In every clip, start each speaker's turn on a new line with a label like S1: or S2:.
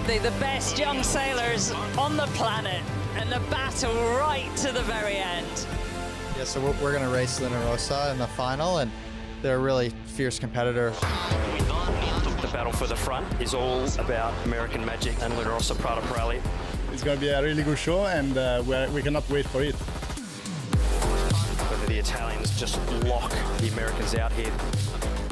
S1: they? The best young sailors on the planet, and the battle right to the very end.
S2: Yeah, so we're going to race Luna Rossa in the final, and they're a really fierce competitor.
S3: The battle for the front is all about American Magic and Luna Rossa Prada Pirelli.
S4: It's going to be a really good show, and we cannot wait for it.
S3: Whether the Italians just lock the Americans out here.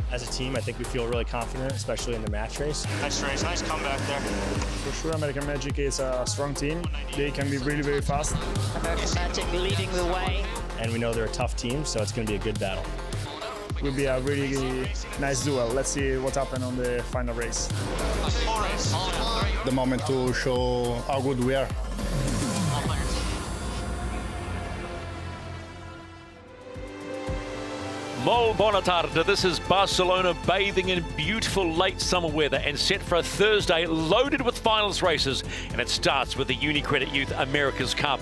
S5: As a team, I think we feel really confident, especially in the match race.
S6: Nice race, nice comeback there.
S4: For sure, American Magic is a strong team. They can be really, very fast.
S1: American Magic leading the way.
S5: And we know they're a tough team, so it's going to be a good battle.
S4: It will be a really nice duel. Let's see what happens on the final race. The moment to show how good we are.
S7: Molt bona tarda. This is Barcelona bathing in beautiful late summer weather and set for a Thursday loaded with finals races, and it starts with the UniCredit Youth America's Cup.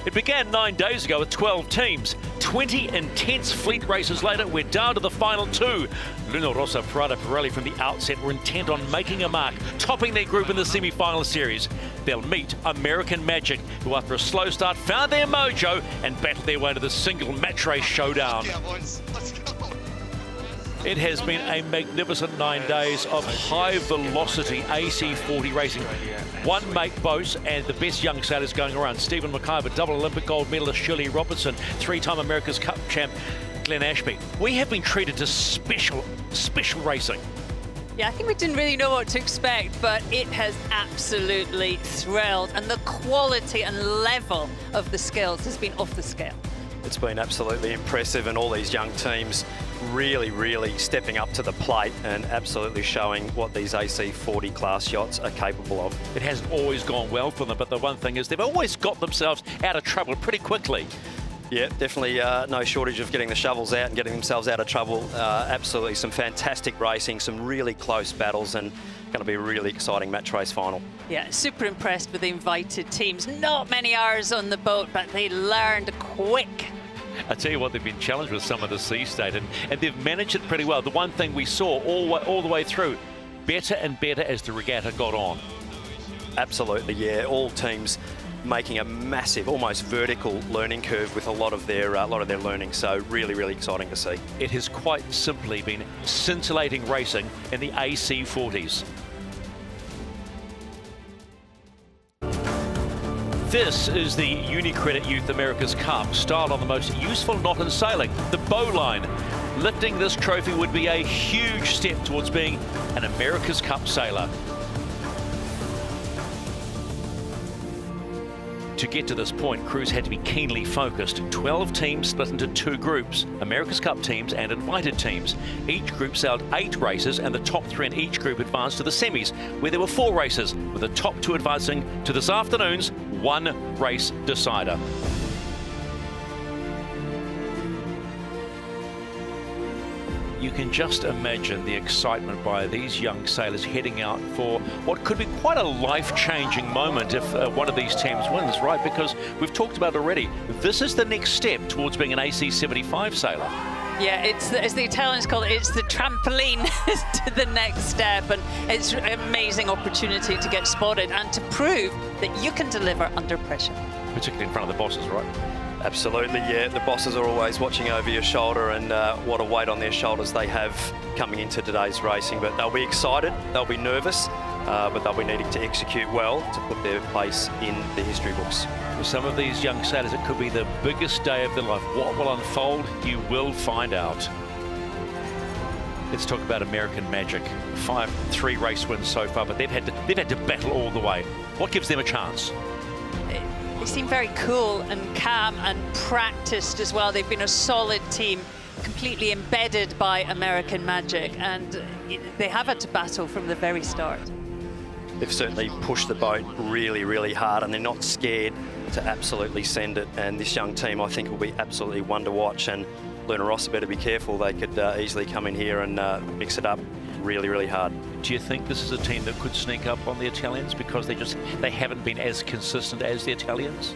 S7: It began 9 days ago with 12 teams. 20 intense fleet races later, we're down to the final 2. Luna Rossa Prada Pirelli from the outset were intent on making a mark, topping their group in the semi-final series. They'll meet American Magic, who after a slow start found their mojo and battled their way to the single match race showdown. It has been a magnificent 9 days of high-velocity AC40 racing. One mate boasts, and the best young sailors going around. Stephen McIver, double Olympic gold medalist Shirley Robertson, 3-time America's Cup champ Glenn Ashby. We have been treated to special racing.
S1: Yeah, I think we didn't really know what to expect, but it has absolutely thrilled. And the quality and level of the skills has been off the scale.
S3: It's been absolutely impressive, and all these young teams really stepping up to the plate and absolutely showing what these AC40 class yachts are capable of.
S7: It hasn't always gone well for them, but the one thing is they've always got themselves out of trouble pretty quickly.
S3: Yeah, definitely no shortage of getting the shovels out and getting themselves out of trouble. Absolutely some fantastic racing, some really close battles, and going to be a really exciting match race final.
S1: Yeah, super impressed with the invited teams. Not many hours on the boat, but they learned quick.
S7: I tell you what, they've been challenged with some of the sea state, and they've managed it pretty well. The one thing we saw all the way through, better and better as the regatta got on.
S3: Absolutely, yeah. All teams making a massive, almost vertical learning curve with a lot of their learning. So really exciting to see.
S7: It has quite simply been scintillating racing in the AC40s. This is the UniCredit Youth America's Cup, styled on the most useful knot in sailing, the bowline. Lifting this trophy would be a huge step towards being an America's Cup sailor. To get to this point, crews had to be keenly focused. 12 teams split into 2 groups, America's Cup teams and invited teams. Each group sailed 8 races, and the top 3 in each group advanced to the semis, where there were 4 races, with the top 2 advancing to this afternoon's 1 race decider. You can just imagine the excitement by these young sailors heading out for what could be quite a life-changing moment if one of these teams wins, right? Because we've talked about it already. This is the next step towards being an AC75 sailor.
S1: Yeah, it's as the Italians call it, it's the trampoline to the next step, and it's an amazing opportunity to get spotted and to prove that you can deliver under pressure.
S7: Particularly in front of the bosses, right?
S3: Absolutely, yeah. The bosses are always watching over your shoulder, and what a weight on their shoulders they have coming into today's racing. But they'll be excited, they'll be nervous, but they'll be needing to execute well to put their place in the history books.
S7: For some of these young sailors, it could be the biggest day of their life. What will unfold, you will find out. Let's talk about American Magic. 3 race wins so far, but they've had to battle all the way. What gives them a chance?
S1: They seem very cool and calm and practiced as well. They've been a solid team, completely embedded by American Magic, and they have had to battle from the very start.
S3: They've certainly pushed the boat really hard, and they're not scared to absolutely send it. And this young team, I think, will be absolutely one to watch. And Luna Rossa better be careful. They could easily come in here and mix it up really hard.
S7: Do you think this is a team that could sneak up on the Italians because they haven't been as consistent as the Italians?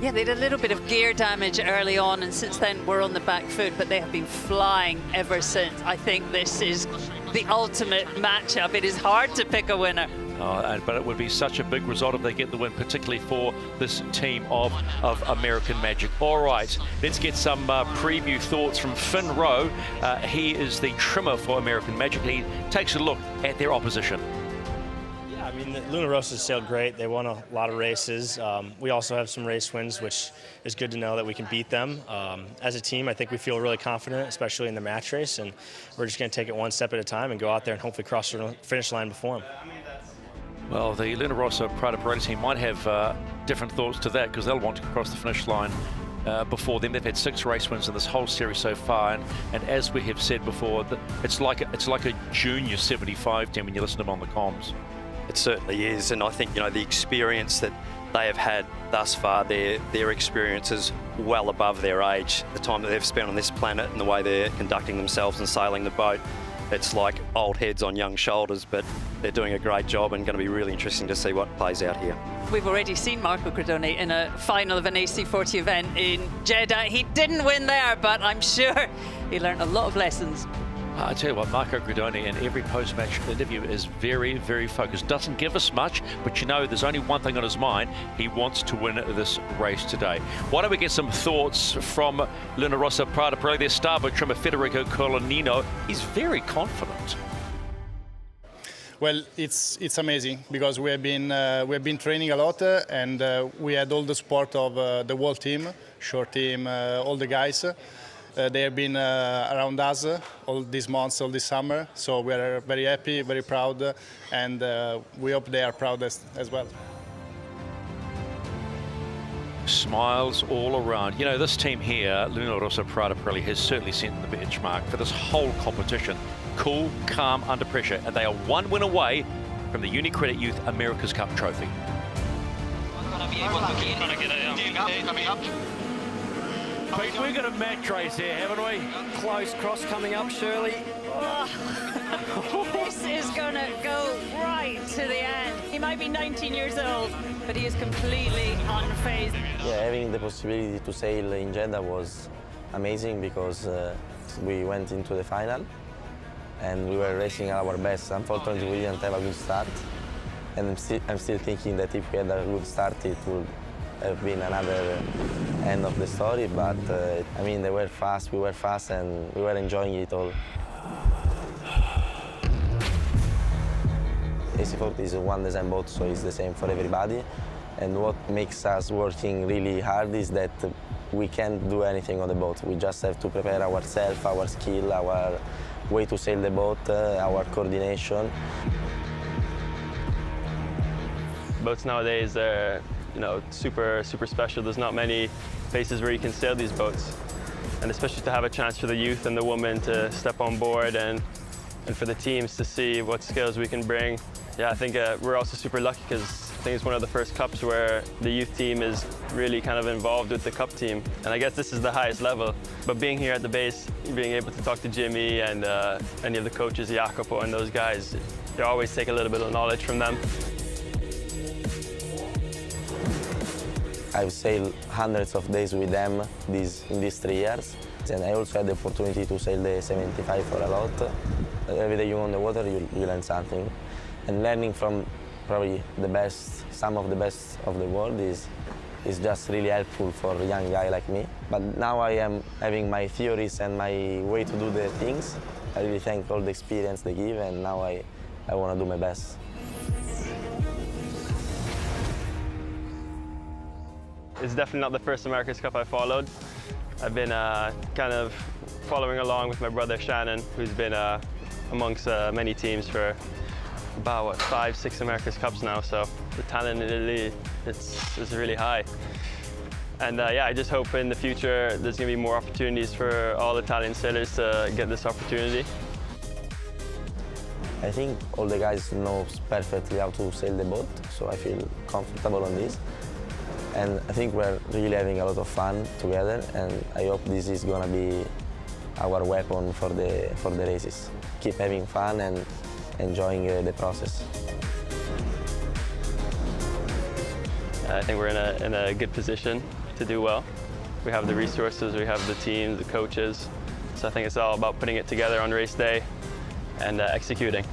S1: Yeah, they had a little bit of gear damage early on, and since then we're on the back foot, but they have been flying ever since. I think this is the ultimate matchup. It is hard to pick a winner.
S7: But it would be such a big result if they get the win, particularly for this team of American Magic. All right, let's get some preview thoughts from Finn Rowe. He is the trimmer for American Magic. He takes a look at their opposition.
S5: Yeah, I mean, Luna Rossa sailed great. They won a lot of races. We also have some race wins, which is good to know that we can beat them. As a team, I think we feel really confident, especially in the match race, and we're just going to take it one step at a time and go out there and hopefully cross the finish line before them.
S7: Well, the Luna Rossa Prada Pirelli team might have different thoughts to that, because they'll want to cross the finish line before them. They've had 6 race wins in this whole series so far, and as we have said before, it's like a junior 75 team when you listen to them on the comms.
S3: It certainly is, and I think, you know, the experience that they have had thus far, their experience is well above their age, the time that they've spent on this planet and the way they're conducting themselves and sailing the boat. It's like old heads on young shoulders, but they're doing a great job, and going to be really interesting to see what plays out here.
S1: We've already seen Marco Gradoni in a final of an AC40 event in Jeddah. He didn't win there, but I'm sure he learned a lot of lessons.
S7: I tell you what, Marco Gradoni in every post-match interview is very, very focused. Doesn't give us much, but you know there's only one thing on his mind. He wants to win this race today. Why don't we get some thoughts from Luna Rossa Prada Pirelli, their starboard trimmer Federico Colonnino. He's very confident.
S4: Well, it's amazing because we have been training a lot, and we had all the support of the whole team, short team, all the guys. They have been around us all these months, all this summer, so we are very happy, very proud, and we hope they are proud as well.
S7: Smiles all around. You know, this team here, Luna Rossa Prada Pirelli, has certainly set the benchmark for this whole competition. Cool, calm, under pressure, and they are one win away from the UniCredit Youth America's Cup trophy. We've got a match race here, haven't we?
S6: Close cross coming up, Shirley.
S1: This is going to go right to the end. He might be 19 years old, but he is completely unfazed.
S8: Yeah, having the possibility to sail in Jeddah was amazing because we went into the final and we were racing at our best. Unfortunately, we didn't have a good start, and I'm still thinking that if we had a good start, it would have been another end of the story, but I mean, they were fast, we were fast, and we were enjoying it all. AC40 is a one design boat, so it's the same for everybody. And what makes us working really hard is that we can't do anything on the boat. We just have to prepare ourselves, our skill, our way to sail the boat, our coordination.
S9: Boats nowadays are, you know, super special. There's not many places where you can sail these boats, and especially to have a chance for the youth and the women to step on board, and for the teams to see what skills we can bring. Yeah, I think we're also super lucky because I think it's one of the first cups where the youth team is really kind of involved with the cup team, and I guess this is the highest level. But being here at the base, being able to talk to Jimmy and any of the coaches, Jacopo and those guys, you always take a little bit of knowledge from them.
S8: I've sailed hundreds of days with them in these 3 years, and I also had the opportunity to sail the 75 for a lot. Every day you're on the water, you learn something. And learning from probably the best, some of the best of the world is just really helpful for a young guy like me. But now I am having my theories and my way to do the things. I really thank all the experience they give, and now I want to do my best.
S9: It's definitely not the first America's Cup I followed. I've been kind of following along with my brother Shannon, who's been amongst many teams for about, what, 5, 6 America's Cups now, so the talent in Italy is really high. And yeah, I just hope in the future there's going to be more opportunities for all Italian sailors to get this opportunity.
S8: I think all the guys know perfectly how to sail the boat, so I feel comfortable on this. And I think we're really having a lot of fun together, and I hope this is going to be our weapon for the races. Keep having fun and enjoying the process.
S9: I think we're in a good position to do well. We have the resources, we have the team, the coaches. So I think it's all about putting it together on race day and executing.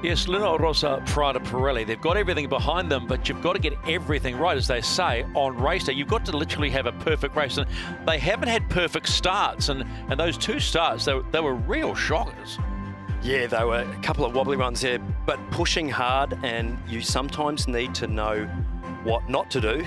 S7: Yes, Luna Rossa, Prada, Pirelli, they've got everything behind them, but you've got to get everything right, as they say, on race day. You've got to literally have a perfect race, and they haven't had perfect starts, and those two starts, they were real shockers.
S3: Yeah, they were a couple of wobbly ones there, but pushing hard, and you sometimes need to know what not to do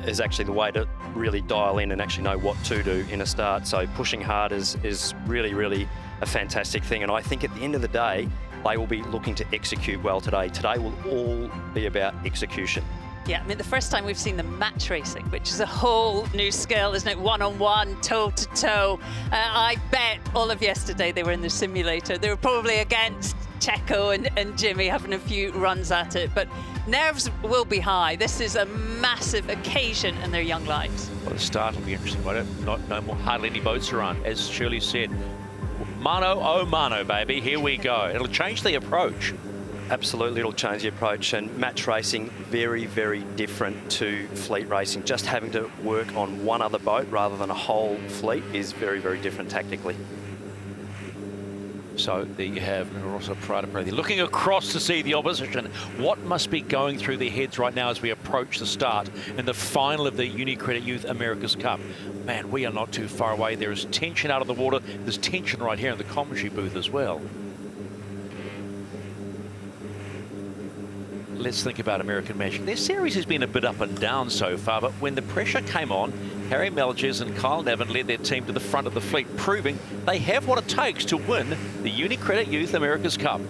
S3: is actually the way to really dial in and actually know what to do in a start. So pushing hard is really, really a fantastic thing, and I think at the end of the day, they will be looking to execute well today. Today will all be about execution.
S1: Yeah, I mean, the first time we've seen them match racing, which is a whole new skill, isn't it? One-on-one, toe-to-toe. I bet all of yesterday they were in the simulator. They were probably against Checo and Jimmy having a few runs at it, but nerves will be high. This is a massive occasion in their young lives.
S7: Well, the start will be interesting, won't it? No more, hardly any boats around, as Shirley said. Mano, oh mano, baby, here we go. It'll change the approach.
S3: Absolutely, it'll change the approach, and match racing, very, very different to fleet racing. Just having to work on one other boat rather than a whole fleet is very, very different tactically.
S7: So there you have Luna Rossa, Prada, Pirelli. Looking across to see the opposition, what must be going through their heads right now as we approach the start and the final of the UniCredit Youth America's Cup? Man, we are not too far away. There is tension out of the water. There's tension right here in the commentary booth as well. Let's think about American Magic. Their series has been a bit up and down so far, but when the pressure came on, Harry Melges and Kyle Nevin led their team to the front of the fleet, proving they have what it takes to win the UniCredit Youth America's Cup.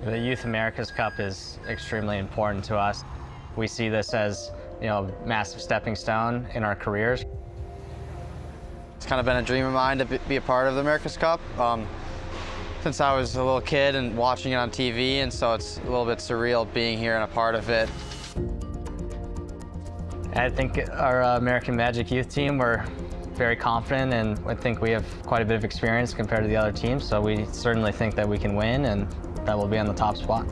S10: The Youth America's Cup is extremely important to us. We see this as, you know, a massive stepping stone in our careers.
S2: It's kind of been a dream of mine to be a part of the America's Cup. Since I was a little kid and watching it on TV, and so it's a little bit surreal being here and a part of it.
S10: I think our American Magic youth team, we're very confident, and I think we have quite a bit of experience compared to the other teams, so we certainly think that we can win and that we'll be on the top spot.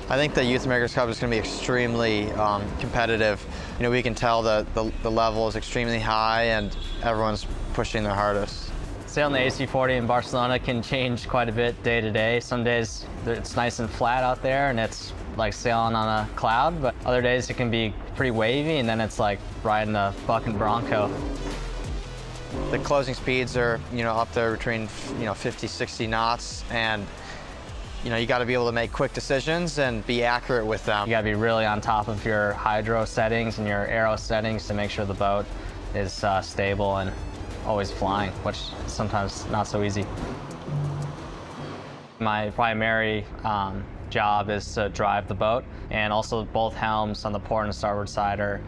S2: I think the Youth America's Cup is going to be extremely competitive. You know, we can tell that the level is extremely high and everyone's pushing their hardest.
S10: Sailing the AC40 in Barcelona can change quite a bit day to day. Some days it's nice and flat out there and it's like sailing on a cloud, but other days it can be pretty wavy and then it's like riding a bucking Bronco.
S2: The closing speeds are, you know, up there between, 50, 60 knots, and you know, you got to be able to make quick decisions and be accurate with them.
S10: You got to be really on top of your hydro settings and your aero settings to make sure the boat is stable and always flying, which is sometimes not so easy. My primary job is to drive the boat, and also both helms on the port and starboard side are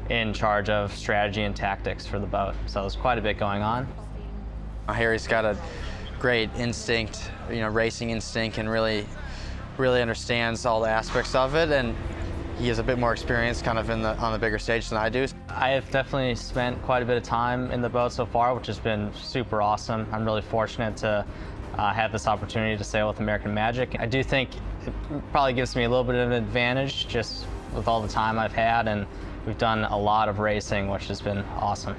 S10: in charge of strategy and tactics for the boat. So there's quite a bit going on.
S2: Harry's got a great instinct, racing instinct, and really understands all the aspects of it, and he has a bit more experience kind of on the bigger stage than I do.
S10: I have definitely spent quite a bit of time in the boat so far, which has been super awesome. I'm really fortunate to have this opportunity to sail with American Magic. I do think it probably gives me a little bit of an advantage just with all the time I've had, and we've done a lot of racing, which has been awesome.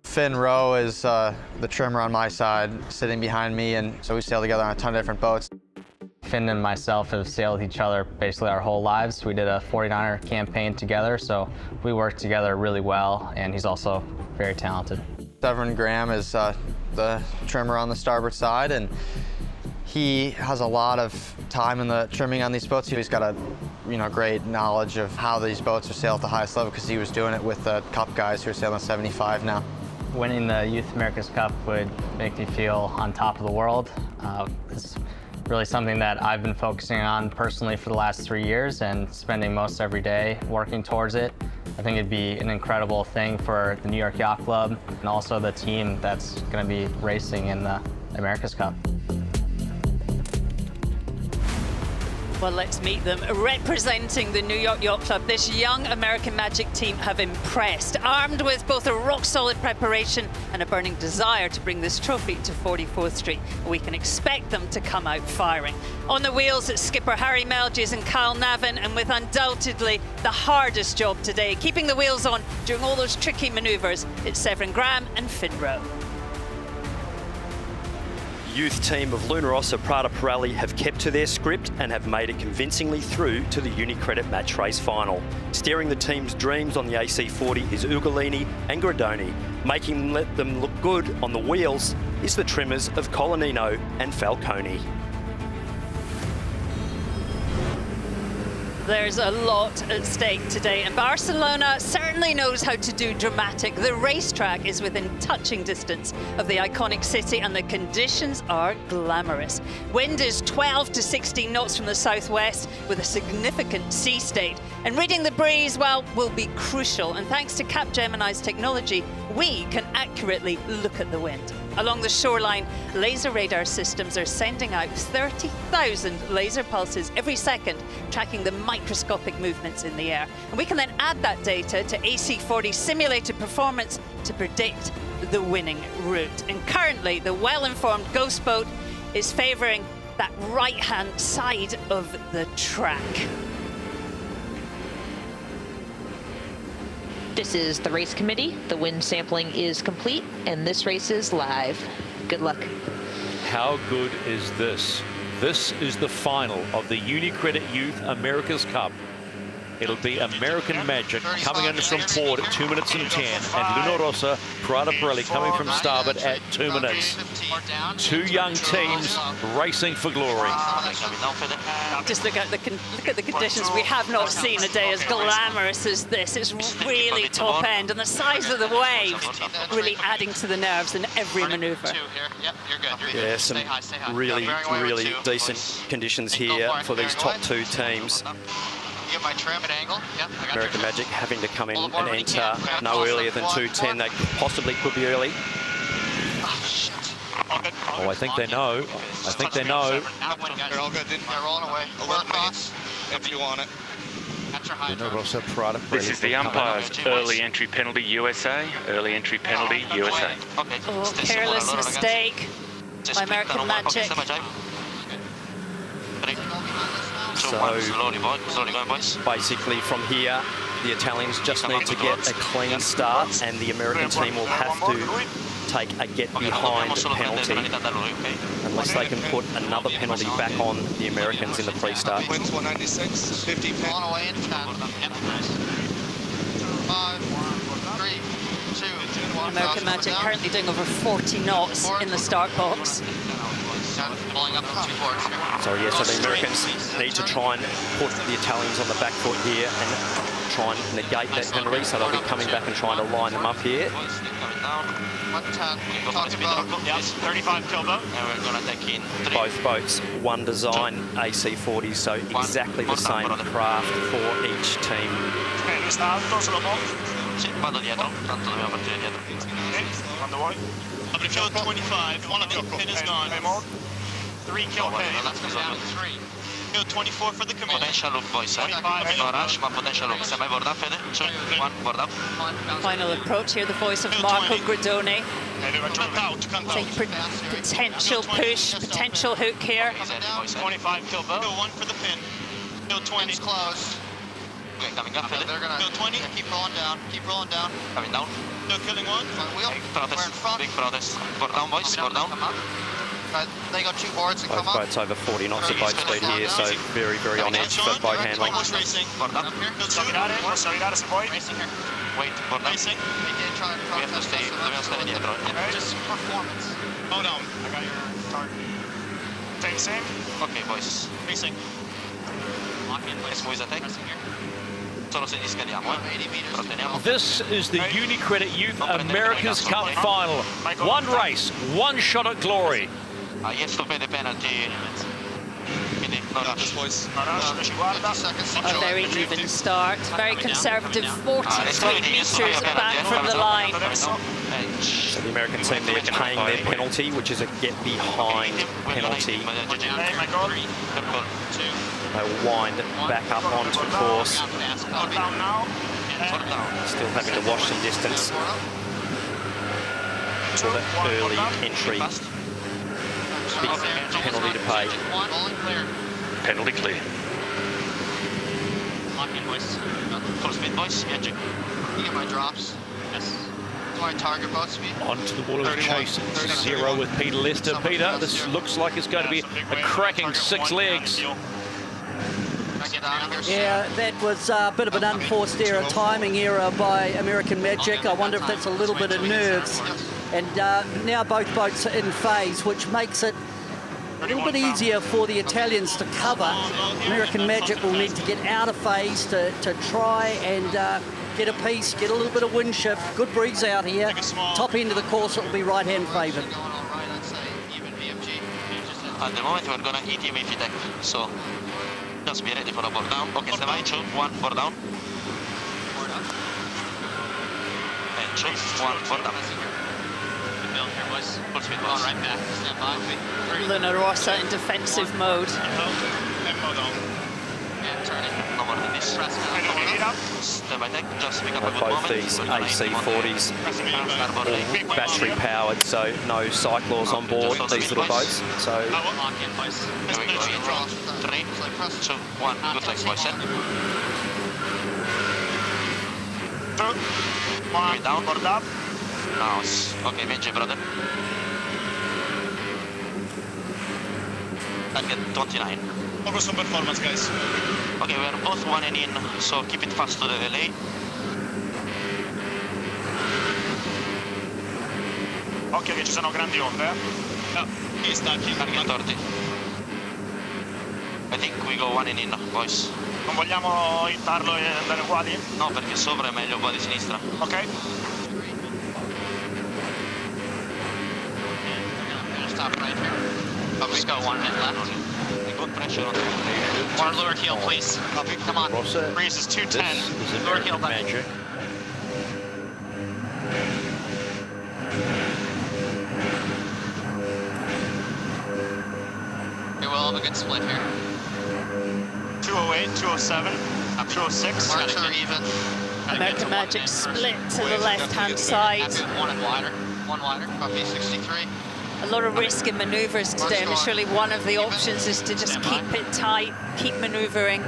S2: Finn Rowe is the trimmer on my side, sitting behind me, and so we sail together on a ton of different boats.
S10: Finn and myself have sailed with each other basically our whole lives. We did a 49er campaign together, so we work together really well, and he's also very talented.
S2: Severin Graham is the trimmer on the starboard side, and he has a lot of time in the trimming on these boats. He's got a great knowledge of how these boats are sailed at the highest level, because he was doing it with the Cup guys who are sailing 75 now.
S10: Winning the Youth America's Cup would make me feel on top of the world. It's really something that I've been focusing on personally for the last 3 years and spending most every day working towards it. I think it'd be an incredible thing for the New York Yacht Club and also the team that's going to be racing in the America's Cup.
S1: Well, let's meet them. Representing the New York Yacht Club, this young American Magic team have impressed, armed with both a rock-solid preparation and a burning desire to bring this trophy to 44th Street. We can expect them to come out firing. On the wheels, it's skipper Harry Melges and Kyle Navin, and with undoubtedly the hardest job today, keeping the wheels on during all those tricky manoeuvres, it's Severin Graham and Finn Rowe.
S3: Youth team of Luna Rossa Prada Pirelli have kept to their script and have made it convincingly through to the UniCredit match race final. Steering the team's dreams on the AC40 is Ugolini and Gradoni. Making them look good on the wheels is the trimmers of Colanino and Falcone.
S1: There's a lot at stake today, and Barcelona certainly knows how to do dramatic. The racetrack is within touching distance of the iconic city, and the conditions are glamorous. Wind is 12 to 16 knots from the southwest, with a significant sea state. And reading the breeze, well, will be crucial. And thanks to Capgemini's technology, we can accurately look at the wind. Along the shoreline, laser radar systems are sending out 30,000 laser pulses every second, tracking the microscopic movements in the air. And we can then add that data to AC40 simulated performance to predict the winning route. And currently, the well-informed Ghost Boat is favouring that right-hand side of the track.
S11: This is the race committee. The wind sampling is complete, and this race is live. Good luck.
S7: How good is this? This is the final of the UniCredit Youth America's Cup. It'll be American Magic coming in from port at 2 minutes and 10, and Luna Rossa Prada Pirelli coming from starboard at 2 minutes. Two young teams racing for glory.
S1: Just look at the conditions. We have not seen a day as glamorous as this. It's really top end, and the size of the waves really adding to the nerves in every manoeuvre.
S3: Yeah, some really decent conditions here for these top two teams. American Magic having to come in and enter no earlier than 2:10. They possibly could be early.
S7: Oh, I think they know. I think they know.
S12: They're all good. They're rolling away. Alert cross if you want it.
S7: Luna Rossa Prada Pirelli.
S13: This is the umpire's early entry penalty, USA. Early entry penalty, USA.
S1: Oh, careless mistake by American Magic.
S3: So basically from here, the Italians just need to get a clean start, and the American team will have to take a get behind penalty unless they can put another penalty back on the Americans in the pre-start.
S12: Wins 196, 50 10. On away in 10. 5, 4, 3, 2, 1.
S1: American Magic currently doing over 40 knots in the start box.
S3: So yeah, so the Americans need to try and put the Italians on the back foot here and try and negate that penalty, so they'll be coming back and trying to line them up here.
S13: 35 Kilbo.
S12: And we're going to take in 3.
S3: Both boats, one design AC40, so exactly the same craft for each team.
S12: Vado dietro, tanto dobbiamo partire dietro.
S13: Quando vuoi.
S12: Apri field 25, one of the pin is gone.
S13: 3 kill pay.
S12: Field 24 for the command. Potential loop, boys. No rush, ma potential loop. Stai mai board up, Fede? 1, board up.
S1: Final approach here, the voice of Marco Gradoni. So potential push, potential hook here.
S13: 25 kill boat.
S12: Field 1 for the pin. Field 20 is close. Okay, coming up, Fede. Field 20, keep rolling down, keep rolling down. Coming down. No killing one. Wheel. We're in front. Big protest. Board down, boys, board down. They got 2 boards and
S3: Both
S12: come up.
S3: boats over 40 knots of boat speed here, so very on edge for boat handling.
S12: Racing. Board up. Racing here. Wait, board up. Racing. We have to stay dietro. Just performance.
S13: Hold on. I got your target. Take same.
S12: Okay, boys. Racing. Lock in, boys. Squeeze attack. Solo se discariamo, Proteniamo.
S7: This is the UniCredit Youth America's Cup final. One race, one shot at glory.
S12: Yet to pay the penalty. No rush, boys.
S1: A very even start, very conservative, 43 metres back from the line.
S3: So the American team, they're paying their penalty, which is a get behind penalty.
S12: 3, 2,
S3: They'll wind back up onto course. Still having to wash some distance for the early entry. Big penalty to pay.
S13: Penalty clear.
S12: Lock in, boys. Full speed, boys. Yeah, you get my drops. Yes. My target boat speed.
S7: Onto the wall of the chase. 0 with Peter Lester. Peter, this looks like it's going to be a cracking 6 legs.
S14: Yeah, that was a bit of an unforced error, timing error by American Magic. I wonder if that's a little bit of nerves. And now both boats are in phase, which makes it a little bit easier for the Italians to cover. American Magic will need to get out of phase to try and get a piece, get a little bit of wind shift. Good breeze out here. Top end of the course, it will be right-hand favoured.
S12: At the moment, we're going to hit him if he deck, so just be ready for a board down. Okay, stand by, 2, 1, board down. And 2, 1, board down. Full speed, boys. Right back, stand by.
S1: Luna Rossa in defensive mode.
S12: And turning. No more than this. Stand by deck, just pick up a good
S3: Both
S12: moment.
S3: these AC40s all battery powered, so no cyclors on board these little boats. So
S12: Lock in, boys. Here we go. 3, 2, 1. Good legs, boys. Set. 2, 1. Down, board up. Now, okay, Benji, brother. And get 29.
S4: Focus on performance, guys.
S12: Okay, we are both one and in, so keep it fast to the LA.
S15: Occhio che ci sono grandi onde.
S12: No, he's starting. Target 30. I think we go one and in, boys.
S15: Non vogliamo hittarlo e andare uguali?
S12: No, perché sopra è meglio qua di sinistra.
S15: Ok.
S12: Stop right here. Just go 1 minute left. Good pressure on the more lower heel, please. Come on.
S15: Breeze is 210.
S12: Lower heel back.
S7: Magic.
S12: Okay, we'll have a good split here.
S15: 208, 207, 206.
S12: Marks are even.
S1: American Magic split to the left-hand side.
S12: One and wider. One wider. Copy 63.
S1: A lot of risk in manoeuvres today, and surely one of the options is to just keep it tight, keep manoeuvring.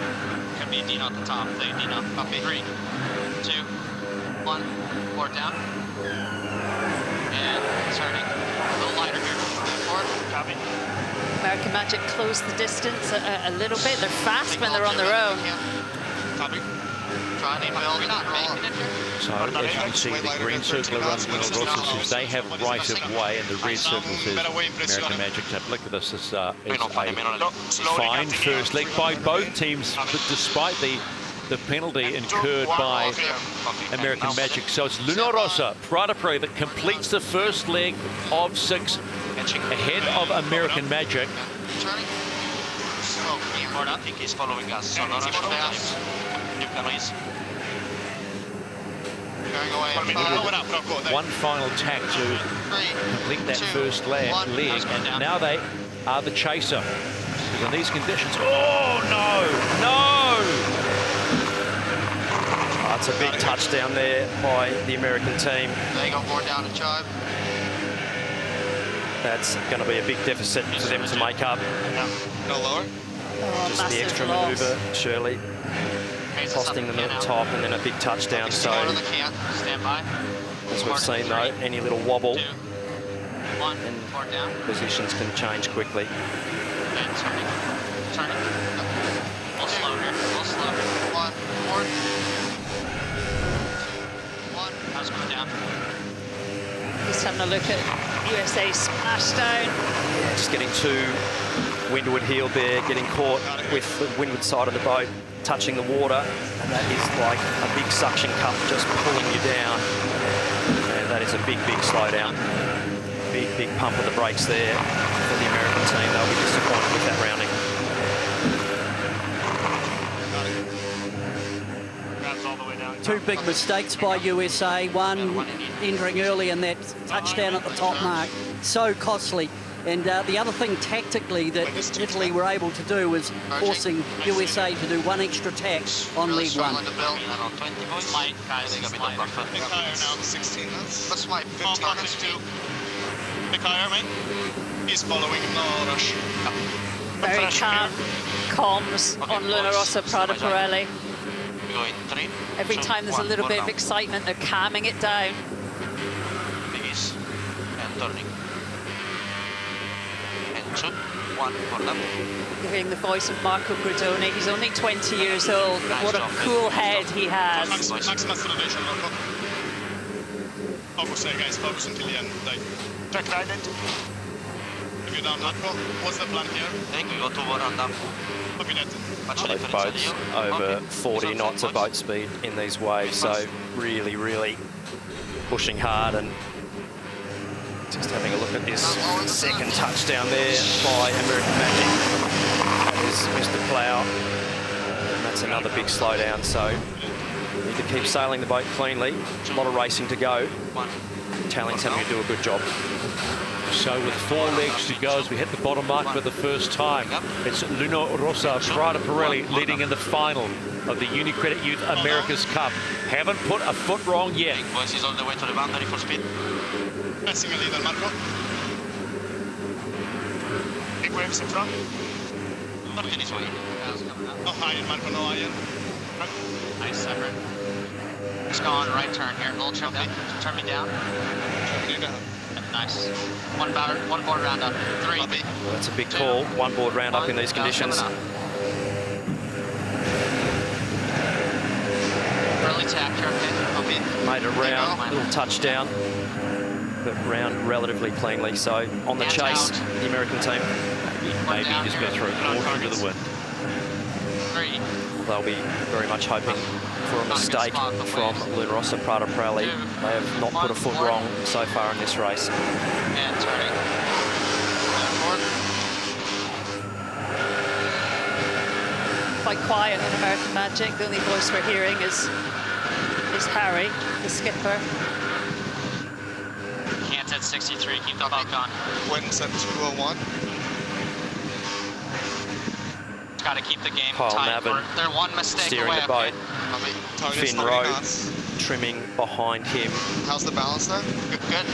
S12: Could be Dino at the top. Thank you, Dino. Copy. 3, 2, 1. Port down. And turning. A little lighter here. Port. Copy.
S1: American Magic close the distance a little bit. They're fast when they're on their own.
S12: Copy. Try to build. We're not making it here.
S7: So as you can see, the green circle around Luna Rossa says they have right of way, and the red circle says American Magic have. Look at this. This is a fine first leg by both teams, but despite the penalty incurred by American Magic. So it's Luna Rossa, Prada Pre, that completes the first leg of 6 ahead of American Magic.
S12: Turning. So, I think he's following us. So, no rush fast. You can raise.
S7: One final tack to complete that first leg, and now they are the chaser. Because in these conditions, oh no!
S3: That's a big touchdown there by the American team.
S12: They go board down to chive.
S3: That's going to be a big deficit for them to make up.
S12: Go lower.
S3: Just the extra manoeuvre, Shirley. Costing them at the top, and then a big touchdown. So, as we've seen though, any little wobble and positions can change quickly.
S12: And turning. We'll slow here. 1, forward. 1. How's it going down?
S1: Just having a look at USA splashdown.
S3: Yeah, just getting too windward heeled there, getting caught with the windward side of the boat, touching the water, and that is like a big suction cup just pulling you down. And that is a big slowdown. Big pump of the brakes there for the American team. They'll be disappointed with that rounding.
S14: Two big mistakes by USA. One, entering early, and that touchdown at the top mark. So costly. And the other thing tactically that Italy were able to do was forcing USA to do one extra tack on leg one.
S12: Slight, guys. Slight.
S15: Big higher now, 16 knots.
S12: That's my 15 knots.
S15: Big higher, mate. He's following, no rush.
S1: Very calm comms on Luna Rossa Prada Pirelli.
S12: Going 3.
S1: Every time there's a little bit of excitement, they're calming it down.
S12: Biggies and turning. And 2, 1 for them.
S1: You're hearing the voice of Marco Gridoni. He's only 20 years old, but what a cool head he has.
S15: Max acceleration, Marco. Focus, guys, focus until the end. Like, track right it. If you're down, Marco, what's the plan here?
S12: I think we go to war on them.
S3: Both boats over 40 knots of boat speed in these waves, so really, really pushing hard. And just having a look at this second touchdown there by American Magic. That is Mr. Plough, and that's another big slowdown. So need to keep sailing the boat cleanly. A lot of racing to go. Talling's having to do a good job.
S7: So with 4 legs to go as we hit the bottom mark for the first time, it's Luna Rossa Prada Pirelli leading in the final of the UniCredit Youth America's Cup. Haven't put a foot wrong yet.
S12: Boys is all the way to the boundary for speed.
S15: Passing a leader, Marco. Big waves in front.
S12: 13 is way.
S15: No iron, Marco, no iron.
S6: Nice, separate. Just go on right turn here. Little trim down. Turn me down.
S15: Turn you down.
S6: Nice. One board round up. 3.
S3: Well, that's a big call. One board round up in these conditions.
S6: Early tack here, okay.
S3: Made a round, little touchdown, but round relatively cleanly. So on the chase, the American team.
S7: Maybe just go through caution to the wind.
S6: 3.
S3: They'll be very much hoping for a mistake from Luna Rossa Prada Pirelli. They have not put a foot wrong so far in this race.
S6: And turning.
S1: Quite quiet on American Magic. The only voice we're hearing is Harry, the skipper.
S6: Can't at 63. Keep the buck on.
S15: Wind's at 201.
S6: Got to keep the game
S3: Kyle
S6: tight.
S3: Mavin
S6: They're one mistake
S3: steering
S6: away.
S3: the boat.
S15: Okay.
S3: Finn Rowe trimming behind him.
S15: How's the balance there?
S6: Good, good.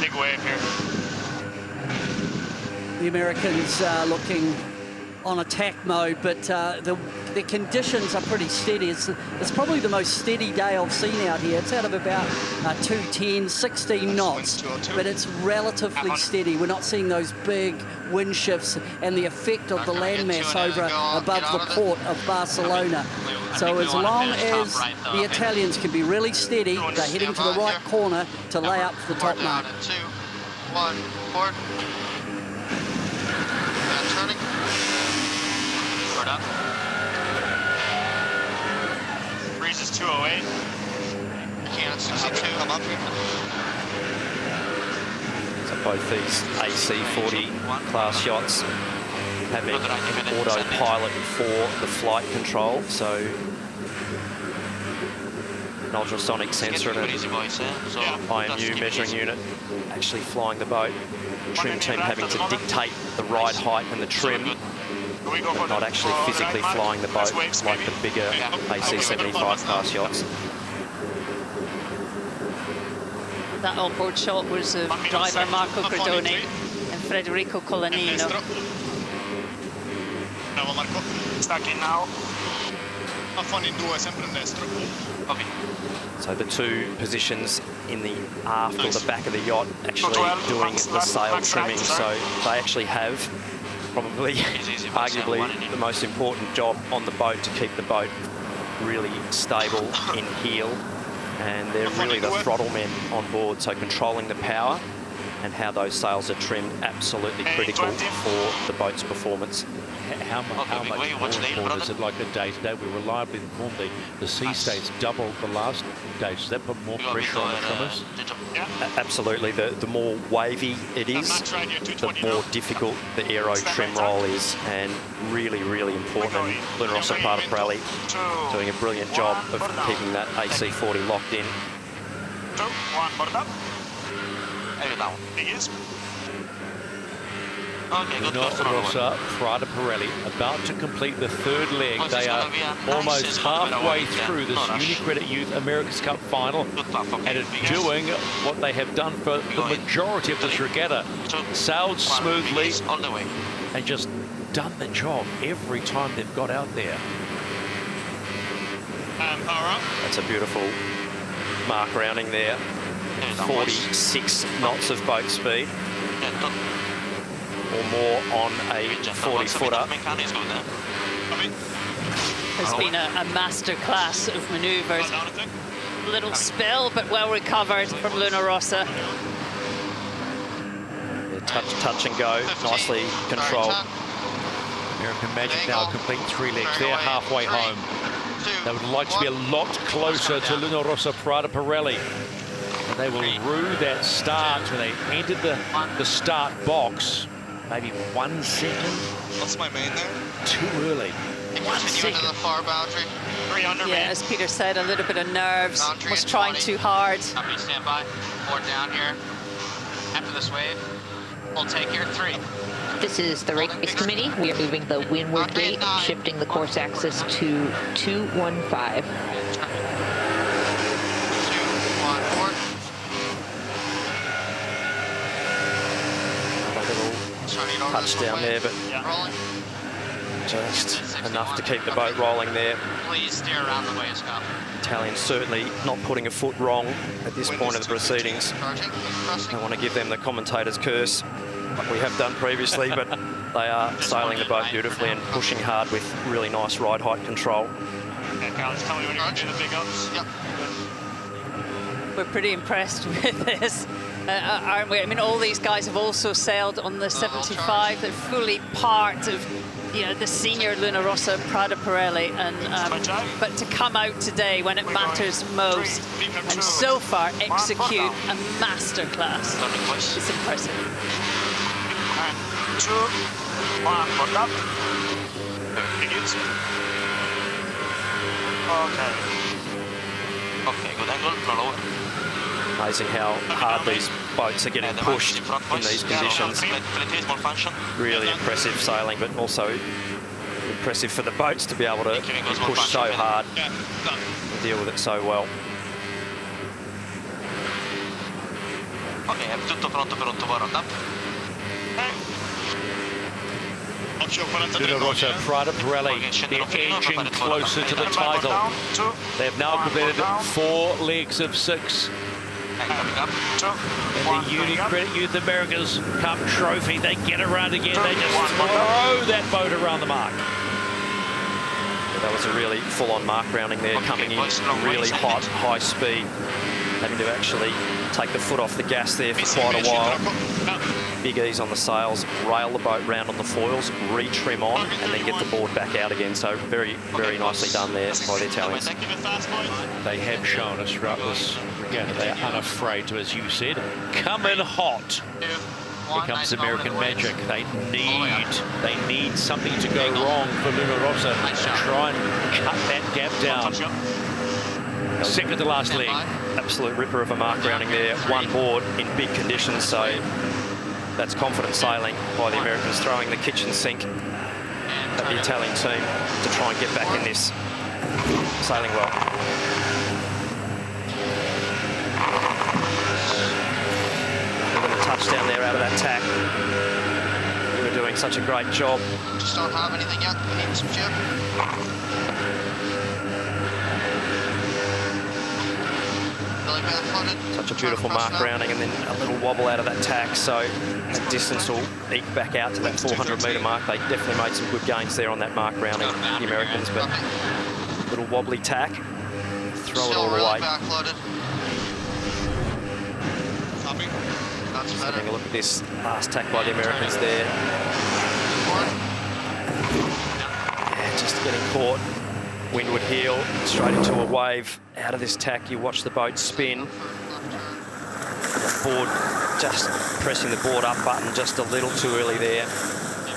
S15: Big wave here.
S14: The Americans looking on attack mode, but the conditions are pretty steady. It's probably the most steady day I've seen out here. It's out of about 210, 16 knots, but it's relatively steady. We're not seeing those big wind shifts and the effect of the landmass over above the port of Barcelona. So as long as the Italians can be really steady, they're heading to the right corner to lay up the top mark.
S12: 2, 1, port. And turning.
S6: Port up.
S15: Breeze is 208.
S12: Can't 62. Come up here.
S3: So both these AC40 class yachts having autopilot for the flight control. So an ultrasonic sensor and an IMU measuring unit actually flying the boat. Trim team having to dictate the ride height and the trim, not actually physically flying the boat like the bigger AC75 class yachts.
S1: That onboard shot was of driver Marco Gridoni and Federico Colanino.
S15: Bravo Marco. Stacking now. Affone in 2, sempre in destro.
S12: Copy.
S3: So the two positions in the aft or the back of the yacht actually doing the sail trimming. So they actually have probably arguably the most important job on the boat to keep the boat really stable in heel. And they're really the throttle men on board, so controlling the power and how those sails are trimmed, absolutely critical for the boat's performance.
S7: How much more important is it like a day-to-day? We reliably informed the sea states doubled the last day. Does that put more pressure on the trimmers?
S3: Absolutely. The more wavy it is, the more difficult the aero trim roll is, and really, really important. And Luna Rossa Prada Pirelli doing a brilliant job of keeping that AC40 locked in.
S12: 2, 1, board up. And you're down. Yes. Okay, good.
S7: UniCredit Prada Pirelli about to complete the third leg. They are almost halfway through this UniCredit Youth America's Cup final and are doing what they have done for the majority of this regatta. Sailed smoothly and just done the job every time they've got out there.
S3: That's a beautiful mark rounding there. 46 knots of boat speed. Or more on a 40-footer.
S1: There's been a master class of manoeuvres. Little spill, but well recovered from Luna Rossa.
S3: Touch and go, nicely controlled.
S7: American Magic now complete 3 legs. They're halfway home. They would like to be a lot closer to Luna Rossa Prada Pirelli. And they will rue that start when they entered the start box. Maybe 1 second.
S15: What's my main there?
S7: Too early. 1 second.
S12: To the far boundary. 300.
S1: Yeah, as Peter said, a little bit of nerves. Was trying too hard.
S6: Copy, stand by. Board down here. After this wave, we'll take here 3.
S11: This is the race committee. We are moving the windward gate, shifting the course axis to 215.
S12: 2, 1, board.
S3: Touch down there, but just enough to keep the boat rolling there.
S6: Please steer around the waves, Scott.
S3: Italians certainly not putting a foot wrong at this point of the proceedings. I want to give them the commentator's curse, like we have done previously, but they are sailing the boat beautifully and pushing hard with really nice ride height control.
S6: Okay, Carlos, tell me when you're doing the big ups.
S12: Yep.
S1: We're pretty impressed with this, aren't we? I mean, all these guys have also sailed on the 75. They're fully part of, the senior Luna Rossa Prada Pirelli, and but to come out today when it matters most and so far execute a masterclass, it's impressive.
S12: 2, 1, board up. Okay, good angle, roll over.
S3: Amazing how hard these boats are getting pushed in these conditions. Really impressive sailing, but also impressive for the boats to be able to push so hard and deal with it so well.
S12: Ok, è tutto pronto per un tubo round-up.
S7: Luna Rossa Prada Pirelli, they're edging closer to the title. They've now completed 4 legs of 6. And the UniCredit Youth America's Cup trophy, they get around again, they just throw that boat around the mark.
S3: That was a really full-on mark rounding there, coming in really hot, high speed, having to actually take the foot off the gas there for quite a while. Big ease on the sails, rail the boat round on the foils, retrim on, and then get the board back out again. So very, very nicely done there by the Italians.
S7: They have shown us throughout this regatta they are unafraid to, as you said, come in hot. Here comes American Magic. They need something to go wrong for Luna Rossa to try and cut that gap down. Second to last leg.
S3: Absolute ripper of a mark rounding there. 1 board in big conditions, so that's confident sailing by the Americans, throwing the kitchen sink at the Italian team to try and get back in this. Sailing well. Touchdown there out of that tack. We were doing such a great job.
S12: Just don't have anything yet. We need some jib. Really back-footed.
S3: Such a beautiful mark rounding, and then a little wobble out of that tack, so that distance will eke back out to that 400-metre mark. They definitely made some good gains there on that mark rounding, the Americans, but little wobbly tack. Throw it all the way.
S12: Back-loaded. That's better.
S3: Having a look at this last tack by the Americans there. Yeah, just getting caught. Windward heel, straight into a wave. Out of this tack, you watch the boat spin. Board, just pressing the board up button just a little too early there.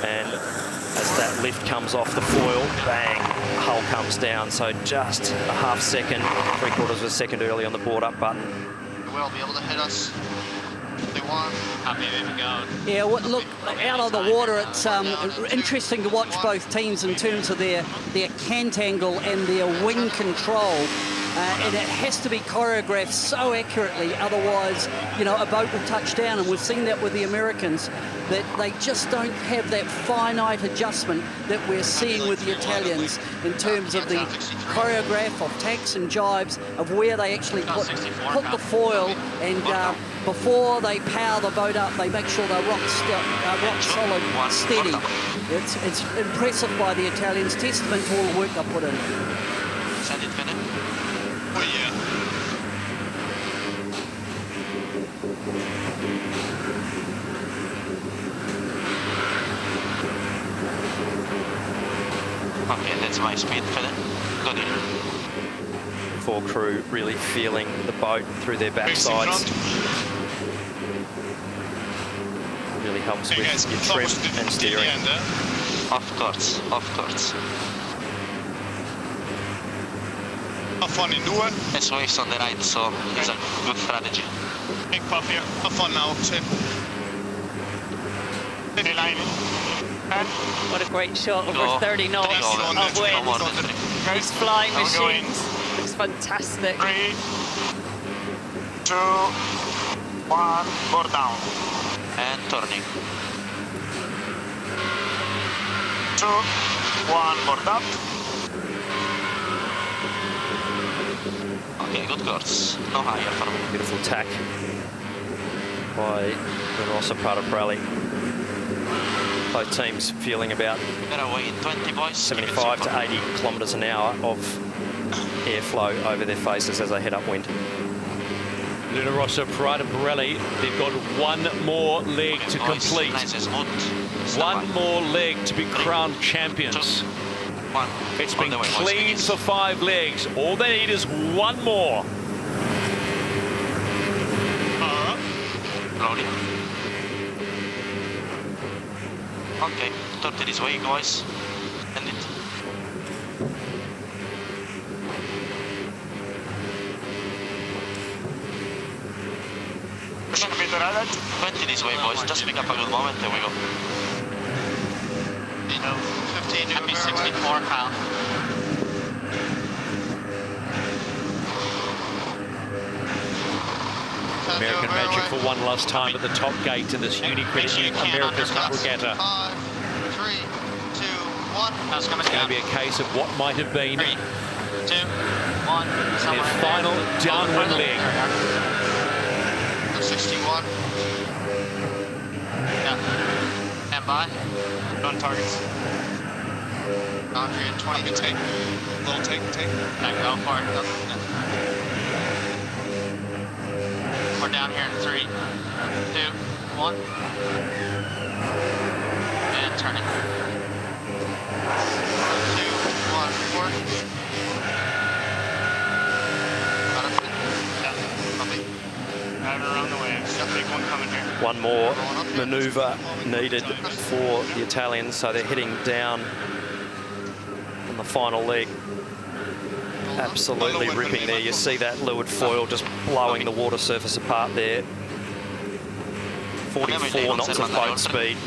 S3: And as that lift comes off the foil, bang, hull comes down. So just a half second, 3/4 of a second early on the board up button.
S12: will be able to hit us if they want.
S14: Yeah, look, out of the water, it's interesting to watch both teams in terms of their cant angle and their wing control. And it has to be choreographed so accurately, otherwise, you know, a boat will touch down. And we've seen that with the Americans, that they just don't have that finite adjustment that we're seeing with the Italians in terms of the choreograph of tacks and jibes of where they actually put the foil, and before they power the boat up, they make sure they're rock solid, steady. It's impressive by the Italians, testament to all the work they put in.
S12: Send it, Philip. Oh, yeah. Okay, that's my speed, Philip. Good in.
S3: Four crew really feeling the boat through their backsides. Really helps with your trim and steering.
S12: Of course, of course.
S15: Have fun in duel.
S12: It's waves on the right, so it's a good strategy.
S15: Big puff here. Have fun now, Sid. Steady line. And
S1: What a great shot, over 30 knots of wind. These flying machines. Looks fantastic.
S15: 3, 2, 1, board down.
S12: And turning.
S15: 2, 1, board up.
S12: Okay, good course. No higher for me.
S3: Beautiful tack by the Rossa Prada Pirelli. Both teams feeling about
S12: Better away in 20, boys.
S3: 75 to 80 kilometres an hour of airflow over their faces as they head upwind.
S7: Luna Rossa Prada Pirelli, they've got one more leg to complete. One more leg to be crowned champions. It's been clean for 5 legs. All they need is one more.
S12: Slowly. Okay, 30 this way, guys. End it.
S15: Push a bit around.
S12: 20 this way, boys. Just pick up a good moment. There we go. 15 to 64, Kyle.
S7: American Magic for one last time at the top gate in this UniCredit Youth America's Cup Regatta.
S12: 5, 3, 2, 1.
S7: It's going to be a case of what might have been
S12: 3, 2, 1.
S7: their final downwind leg.
S12: 61. Yeah. And by.
S15: On targets.
S12: 120.
S15: Take. Little take.
S12: Yeah, go for it. We're down here in 3, 2, 1. And turning. 2, 1, 4. Got it. Yeah. Copy.
S15: Right around the waves. Big one coming here.
S3: One more manoeuvre needed for the Italians, so they're heading down on the final leg. Absolutely ripping there. You see that leeward foil just blowing the water surface apart there. 44 knots of boat speed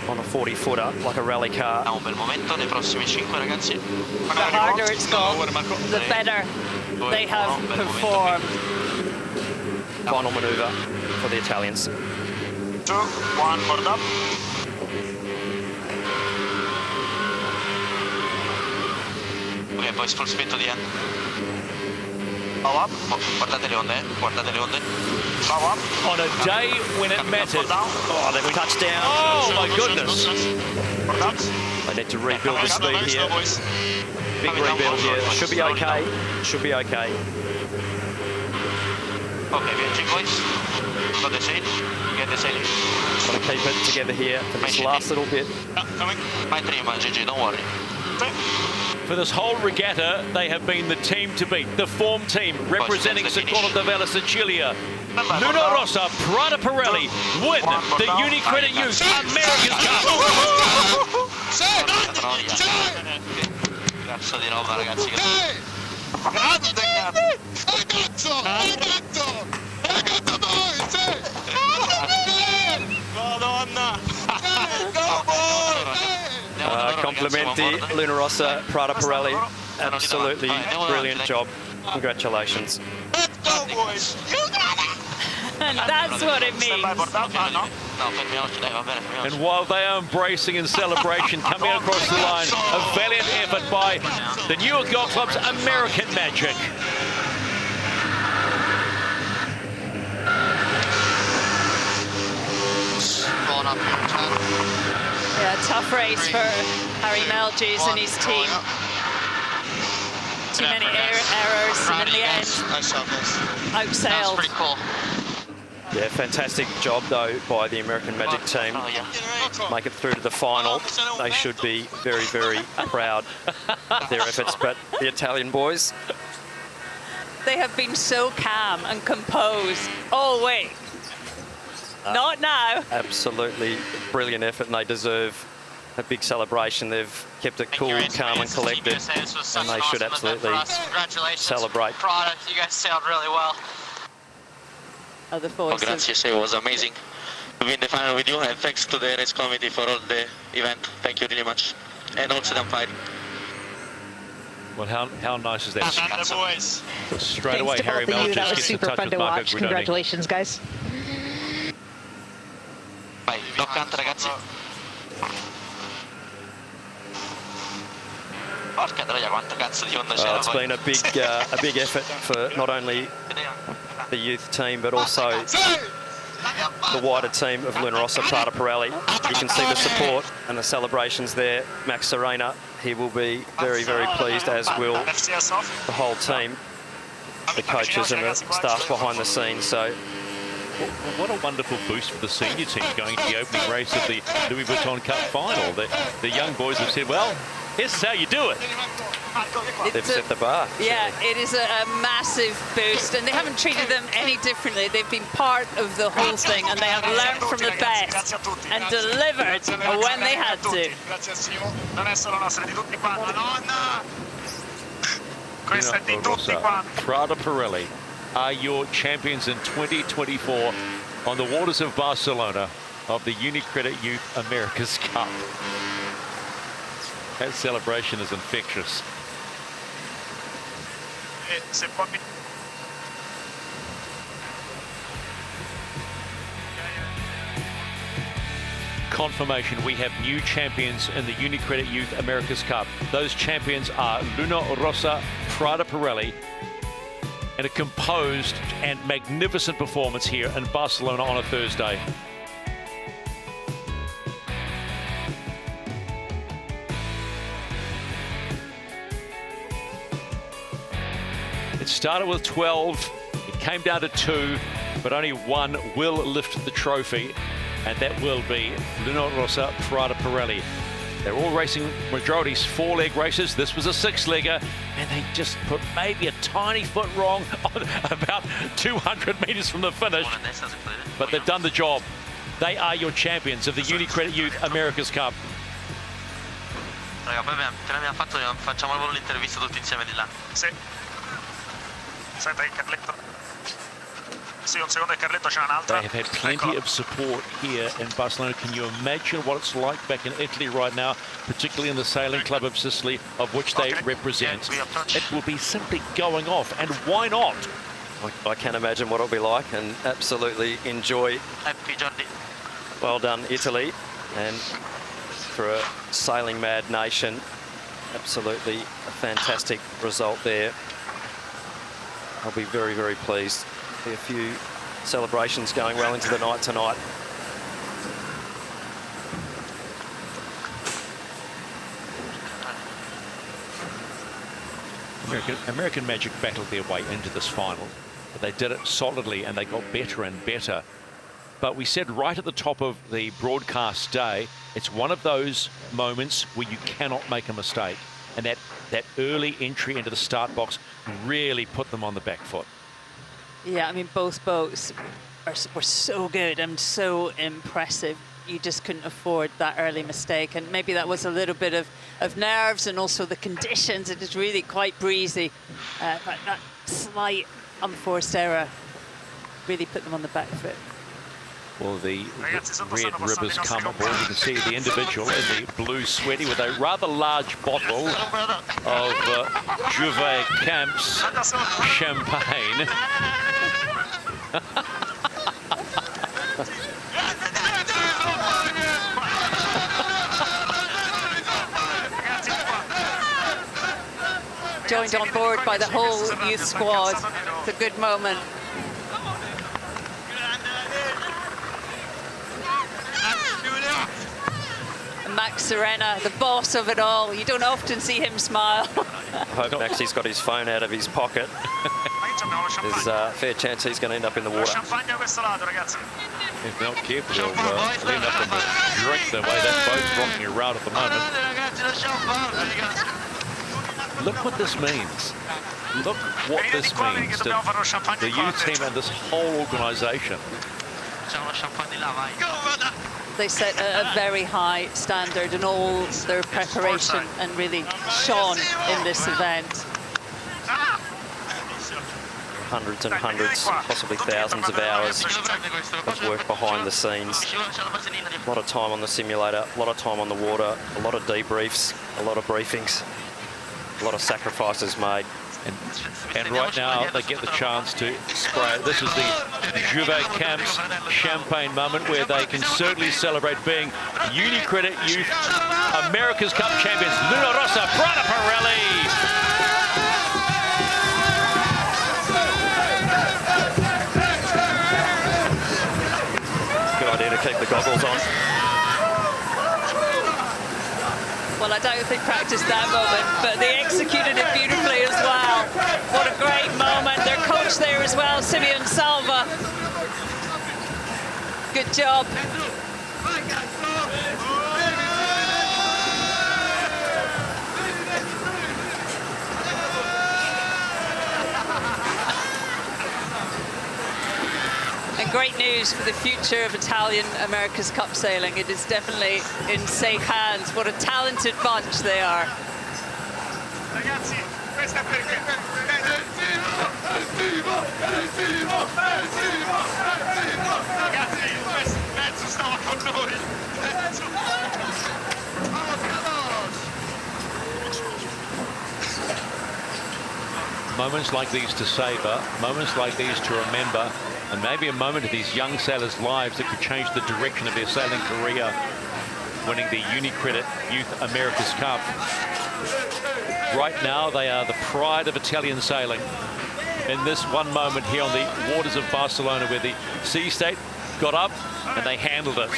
S3: on a 40-footer, like a rally car.
S12: Un bel momento nei prossimi 5, ragazzi.
S1: The harder it's gone, the better they have performed.
S3: Final manoeuvre for the Italians.
S15: 2, 1, board up.
S12: Ok, boys, full speed to the end. Bow up. Guardate le onde, guardate le onde. Bow up.
S7: On a day when it mattered.
S3: Oh, they've touched down.
S7: Oh, my goodness.
S3: They need to rebuild the speed here. Big rebuild here. Should be okay. Should be okay.
S12: Okay, viaggi, boys. Got the sail. Get the sail.
S3: Got to keep it together here for this last little bit.
S15: Coming.
S12: My dream, GG, don't worry.
S7: For this whole regatta, they have been the team to beat, the form team representing Squadron de Vela Sicilia. Luna Rossa Prada Pirelli win the UniCredit Youth America's Cup.
S12: Cazzo di roba, ragazzi.
S15: Grande! Ragazzo!
S3: Complimenti, Luna Rossa, Prada Pirelli. Absolutely brilliant job. Congratulations.
S1: And that's what it means.
S7: And while they are embracing in celebration, coming across the line, a valiant effort by the New York Yacht Club's American Magic.
S1: Yeah, tough race for Harry Melges and his team. Too many errors, and in the end, outsailed.
S12: Pretty cool.
S3: Yeah, fantastic job though by the American Magic team. Make it through to the final. They should be very, very proud of their efforts. But the Italian boys,
S1: They have been so calm and composed. Oh, wait. Not now.
S3: absolutely brilliant effort, and they deserve a big celebration. They've kept it cool, calm and collected, and they should absolutely celebrate.
S12: Prada, you guys sailed really well.
S1: Other voices.
S12: Grazie, it was amazing to be in the final with you, and thanks to the race committee for all the event. Thank you really much. And also the umpiring.
S7: Well, how nice is that?
S12: boys.
S7: Straight away, Harry Melges
S11: That was
S7: gets in
S11: super
S7: touch
S11: fun
S7: with
S11: to
S7: Marco
S11: watch.
S7: Guidoni.
S11: Congratulations, guys.
S12: Vai, toccante ragazzi. Porca troia, quanto cazzo di onda c'era.
S3: It's been a big effort for not only the youth team, but also the wider team of Luna Rossa, Prada Pirelli. You can see the support and the celebrations there. Max Serena, he will be very, very pleased, as will the whole team, the coaches and the staff behind the scenes. So
S7: What a wonderful boost for the senior team going to the opening race of the Louis Vuitton Cup final. The young boys have said, well, here's how you do it.
S3: They've set the bar.
S1: Yeah, it is a massive boost, and they haven't treated them any differently. They've been part of the whole thing, and they have learned from the best and delivered when they had to.
S7: Prada Pirelli are your champions in 2024 on the waters of Barcelona of the UniCredit Youth America's Cup. That celebration is infectious. Confirmation, we have new champions in the UniCredit Youth America's Cup. Those champions are Luna Rossa, Prada Pirelli, and a composed and magnificent performance here in Barcelona on a Thursday. It started with 12, it came down to 2, but only one will lift the trophy, and that will be Luna Rossa, Prada Pirelli. They're all racing majorities 4-leg races. This was a 6-legger, and they just put maybe a tiny foot wrong on about 200 metres from the finish, but they've done the job. They are your champions of the UniCredit Youth America's Cup.
S12: Raga, poi appena abbiamo fatto, facciamo l'intervista tutti insieme di là.
S16: Sì. Senta il Carletto. Sì, un secondo il Carletto c'è un'altra.
S7: They have had plenty of support here in Barcelona. Can you imagine what it's like back in Italy right now, particularly in the Sailing Club of Sicily, of which they represent? It will be simply going off, and why not?
S3: I can't imagine what it'll be like, and absolutely enjoy.
S12: Happy Jordi.
S3: Well done, Italy, and for a sailing mad nation, absolutely a fantastic result there. I'll be very, very pleased. A few celebrations going well into the night tonight.
S7: American Magic battled their way into this final, but they did it solidly and they got better and better. But we said right at the top of the broadcast day, it's one of those moments where you cannot make a mistake. And that early entry into the start box really put them on the back foot.
S1: Yeah, I mean, both boats were so good and so impressive. You just couldn't afford that early mistake. And maybe that was a little bit of nerves and also the conditions. It is really quite breezy. That slight unforced error really put them on the back foot.
S7: Well, the red ribbons come aboard. You can see the individual in the blue sweaty with a rather large bottle of Juve Camps champagne.
S1: Joined on board by the whole youth squad. It's a good moment. And Max Serena, the boss of it all. You don't often see him smile.
S3: I hope Maxie's got his phone out of his pocket. There's a fair chance he's going to end up in the water.
S7: If not careful, he'll end up in the drink the way that boat's rocking around at the moment. Look what this means. Look what this means to the youth team and this whole organisation.
S1: They set a very high standard in all their preparation and really shone in this event.
S3: Hundreds and hundreds, possibly thousands of hours of work behind the scenes. A lot of time on the simulator, a lot of time on the water, a lot of debriefs, a lot of briefings, a lot of sacrifices made.
S7: And right now they get the chance to spray. This is the Juve Camps champagne moment where they can certainly celebrate being UniCredit Youth America's Cup champions. Luna Rossa, Prada Pirelli.
S3: Good idea to keep the goggles on.
S1: Well, I don't think practiced that moment, but they executed it beautifully as well. What a great moment. Their coach there as well, Simeon Salva. Good job. And great news for the future of Italian America's Cup sailing. It is definitely in safe hands. What a talented bunch they are.
S7: Moments like these to savor, moments like these to remember, and maybe a moment of these young sailors' lives that could change the direction of their sailing career, winning the UniCredit Youth America's Cup. Right now, they are the pride of Italian sailing. In this one moment here on the waters of Barcelona, where the Sea State got up and they handled it.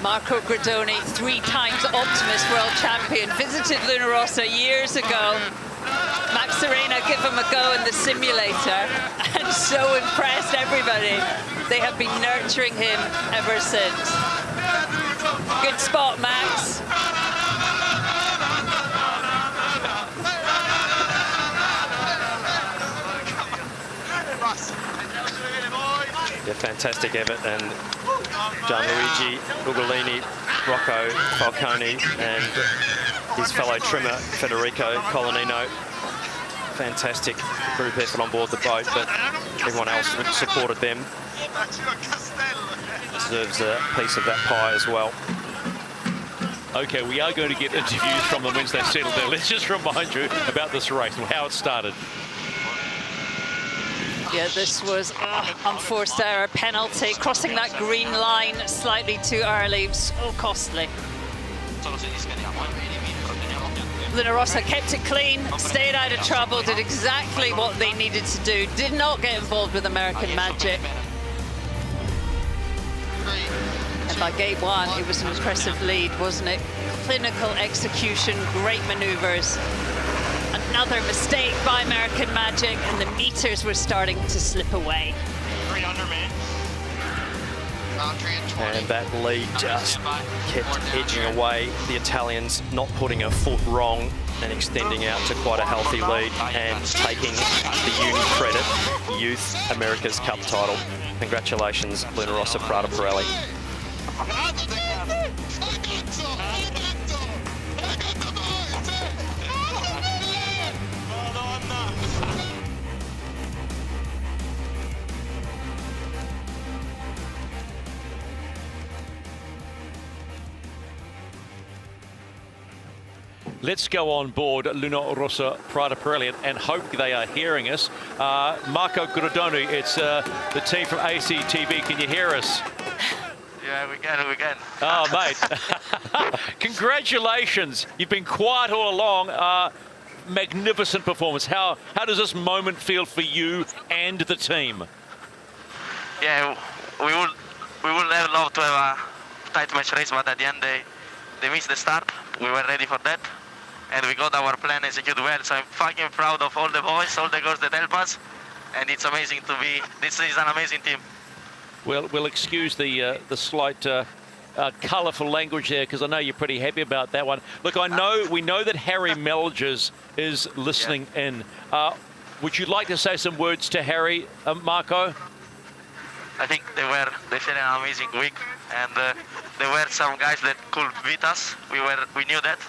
S1: Marco Gradoni, 3 times Optimist world champion, visited Luna Rossa years ago. Max Serena gave him a go in the simulator and so impressed everybody. They have been nurturing him ever since. Good spot, Max.
S3: Yeah, fantastic effort, and Gianluigi Ugolini, Rocco Falcone, and his fellow trimmer Federico Colonino. Fantastic group effort on board the boat, but everyone else that supported them deserves a piece of that pie as well.
S7: Okay, we are going to get interviews from them once they've settled there. Let's just remind you about this race and how it started.
S1: Yeah, this was unforced error, penalty, crossing that green line slightly too early, so costly. Luna Rossa kept it clean, stayed out of trouble, did exactly what they needed to do, did not get involved with American magic. And by gate 1, it was an impressive lead, wasn't it? Clinical execution, great maneuvers. Another mistake by American Magic, and the meters were starting to slip away.
S16: 300, man.
S3: And that lead just kept edging away. The Italians not putting a foot wrong and extending out to quite a healthy lead and taking the UniCredit Youth America's Cup title. Congratulations, Luna Rossa, Prada Pirelli.
S7: Let's go on board Luna Rossa Prada Pirelli and hope they are hearing us. Marco Guardoni, it's the team from ACTV. Can you hear us?
S12: Yeah, we can.
S7: Oh, mate. Congratulations. You've been quiet all along. Magnificent performance. How does this moment feel for you and the team?
S12: Yeah, we would have loved to have a tight match race, but at the end they missed the start. We were ready for that, and we got our plan executed well. So I'm fucking proud of all the boys, all the girls that help us, and it's amazing to be. This is an amazing team.
S7: Well, we'll excuse the slight colourful language there, because I know you're pretty happy about that one. Look, we know that Harry Melgers is listening in. Would you like to say some words to Harry, Marco?
S12: I think they had an amazing week, and there were some guys that could beat us. We knew that,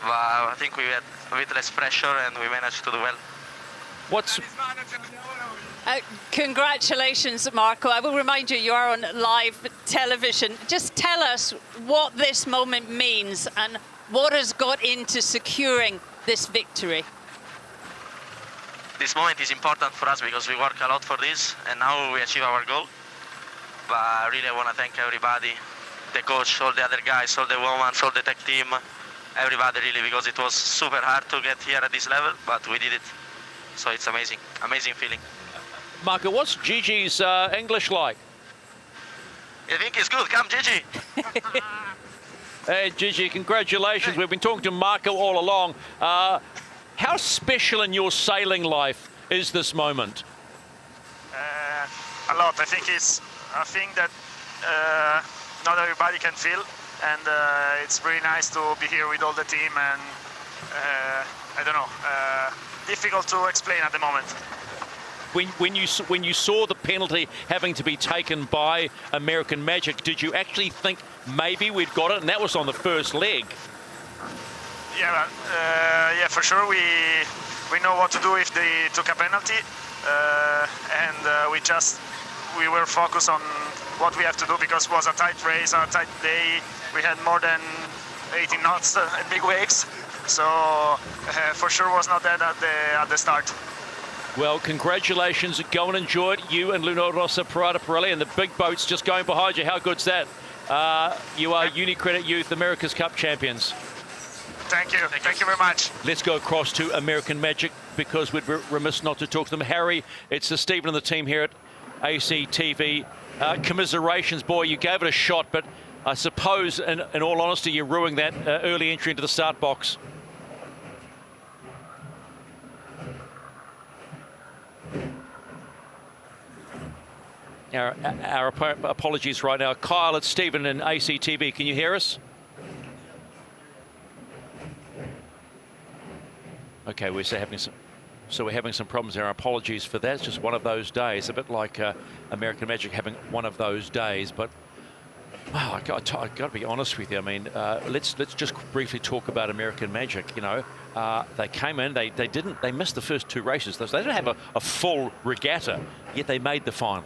S12: but I think we had a bit less pressure and we managed to do well.
S1: Congratulations, Marco. I will remind you, you are on live television. Just tell us what this moment means and what has got into securing this victory.
S12: This moment is important for us because we work a lot for this, and now we achieve our goal. But I really want to thank everybody, the coach, all the other guys, all the women, all the tech team, everybody really, because it was super hard to get here at this level, but we did it. So it's amazing feeling.
S7: Marco, what's Gigi's English like?
S12: I think it's good. Come, Gigi.
S7: Hey, Gigi, congratulations. We've been talking to Marco all along. How special in your sailing life is this moment?
S16: A lot. I think it's a thing that not everybody can feel, and it's really nice to be here with all the team, and I don't know, difficult to explain at the moment.
S7: When you saw the penalty having to be taken by American Magic, did you actually think maybe we'd got it, and that was on the first leg?
S16: Yeah, yeah, for sure. We know what to do if they took a penalty, and we were focused on what we have to do, because it was a tight race, a tight day. We had more than 18 knots and big waves, so for sure was not that at the start.
S7: Well, congratulations. Go and enjoy it. You and Luna Rossa Prada Pirelli, and the big boat's just going behind you. How good's that? You are UniCredit Youth America's Cup champions.
S16: Thank you. Thank you very much.
S7: Let's go across to American Magic, because we'd be remiss not to talk to them. Harry, it's Stephen and the team here at ACTV. Commiserations, boy, you gave it a shot, but I suppose, in all honesty, you're ruining that early entry into the start box. Our apologies right now. Kyle, it's Stephen in ACTV. Can you hear us? Okay, we're having some problems there. Our apologies for that. It's just one of those days, a bit like American Magic having one of those days. But wow, I got to be honest with you. I mean, let's just briefly talk about American Magic. You know, they came in, they missed the first two races. They didn't have a full regatta, yet they made the final.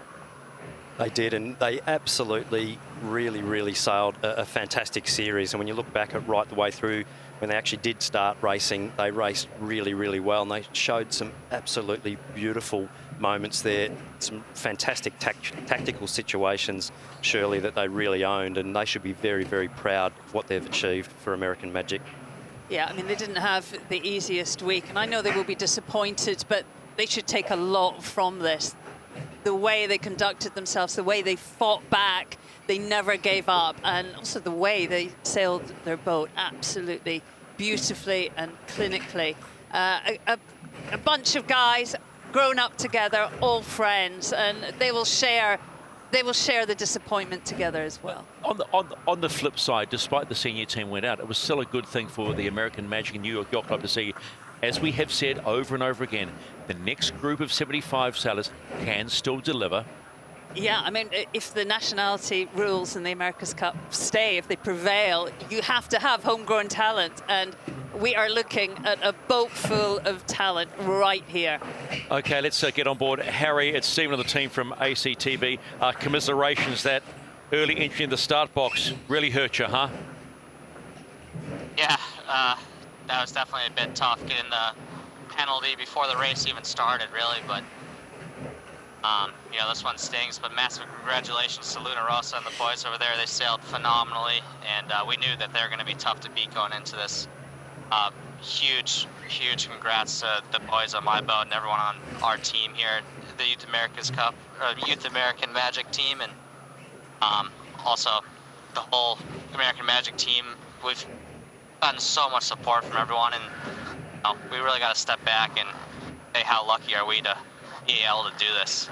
S3: They did, and they absolutely really sailed a fantastic series. And when you look back at right the way through, when they actually did start racing, they raced really well, and they showed some absolutely beautiful moments there, some fantastic tactical situations, surely, that they really owned, and they should be very proud of what they've achieved for American Magic.
S1: Yeah, I mean, they didn't have the easiest week, and I know they will be disappointed, but they should take a lot from this. The way they conducted themselves, the way they fought back, they never gave up, and also the way they sailed their boat absolutely beautifully and clinically. A bunch of guys grown up together, all friends, and they will share the disappointment together as well.
S7: On the flip side, despite the senior team went out, it was still a good thing for the American Magic and New York Yacht Club to see, as we have said over and over again, the next group of 75 sailors can still deliver.
S1: Yeah, I mean, if the nationality rules in the America's Cup stay, if they prevail, you have to have homegrown talent, and we are looking at a boat full of talent right here.
S7: Okay, let's get on board. Harry, it's Stephen and the team from ACTV. Commiserations, that early entry in the start box really hurt you, huh?
S6: Yeah, that was definitely a bit tough getting the penalty before the race even started, really. But you know, this one stings. But massive congratulations to Luna Rossa and the boys over there. They sailed phenomenally, and we knew that they're going to be tough to beat going into this. Huge congrats to the boys on my boat and everyone on our team here, the Youth America's Cup, Youth American Magic team, and also the whole American Magic team. We've gotten so much support from everyone, and you know, we really got to step back and say how lucky are we to be able to do this.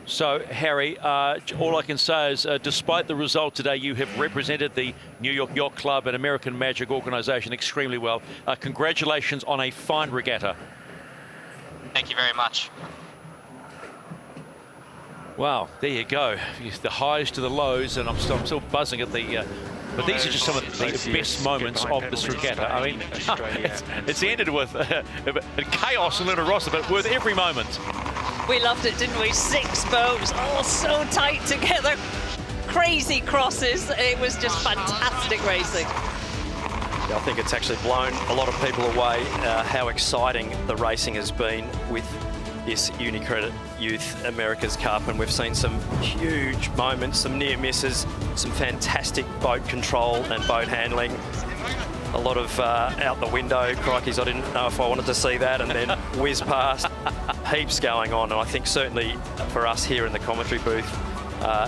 S7: So, Harry, all I can say is, despite the result today, you have represented the New York Yacht Club and American Magic organisation extremely well. Congratulations on a fine regatta.
S6: Thank you very much.
S7: Wow, there you go. The highs to the lows, and I'm still buzzing at the... but these are just some of the best moments of this regatta. I mean, it's ended with chaos in Luna Rossa, but worth every moment.
S1: We loved it, didn't we? 6 boats, all so tight together. Crazy crosses. It was just fantastic racing.
S3: I think it's actually blown a lot of people away how exciting the racing has been with this UniCredit Youth America's Cup, and we've seen some huge moments, some near misses, some fantastic boat control and boat handling. A lot of out the window, crikeys, I didn't know if I wanted to see that, and then whiz past. Heaps going on, and I think certainly for us here in the commentary booth,